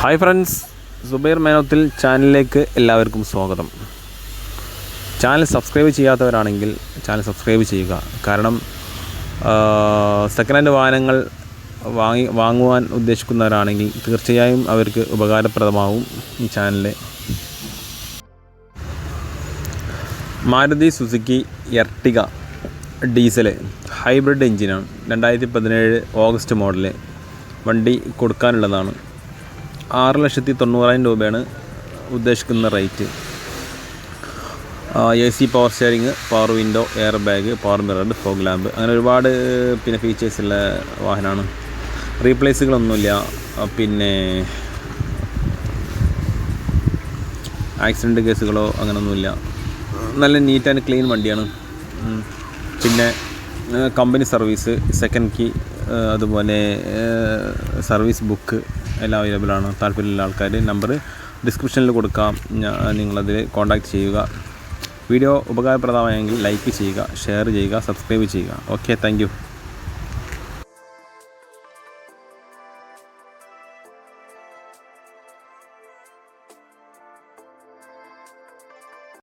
Hi friends, Zubair Menothil ചാനലിലേക്ക് എല്ലാവർക്കും സ്വാഗതം. ചാനൽ സബ്സ്ക്രൈബ് ചെയ്യാത്തവരാണെങ്കിൽ ചാനൽ സബ്സ്ക്രൈബ് ചെയ്യുക. കാരണം സെക്കൻഡ് ഹാൻഡ് വാഹനങ്ങൾ വാങ്ങുവാൻ ഉദ്ദേശിക്കുന്നവരാണെങ്കിൽ തീർച്ചയായും അവർക്ക് ഉപകാരപ്രദമാവും ഈ channel. Maruti Suzuki Ertiga diesel hybrid എഞ്ചിനാണ്. 2017 ഓഗസ്റ്റ് മോഡല് വണ്ടി കൊടുക്കാനുള്ളതാണ്. 6,90,000 രൂപയാണ് ഉദ്ദേശിക്കുന്ന rate. AC power steering, power window, air bag, power mirror, fog lamp, അങ്ങനെ ഒരുപാട് ഫീച്ചേഴ്സുള്ള വാഹനമാണ്. റീപ്ലേസുകളൊന്നുമില്ല, ആക്സിഡൻറ്റ് കേസുകളോ അങ്ങനെയൊന്നുമില്ല. നല്ല നീറ്റ് ആൻഡ് ക്ലീൻ വണ്ടിയാണ്. കമ്പനി സർവീസ്, സെക്കൻഡ് കീ, അതുപോലെ സർവീസ് ബുക്ക് എല്ലാം അവൈലബിൾ ആണ്. താല്പര്യമുള്ള ആൾക്കാർ നമ്പർ ഡിസ്ക്രിപ്ഷനിൽ കൊടുക്കാം, നിങ്ങളതിൽ കോൺടാക്റ്റ് ചെയ്യുക. വീഡിയോ ഉപകാരപ്രദമായെങ്കിൽ ലൈക്ക് ചെയ്യുക, ഷെയർ ചെയ്യുക, സബ്സ്ക്രൈബ് ചെയ്യുക. Okay, thank you.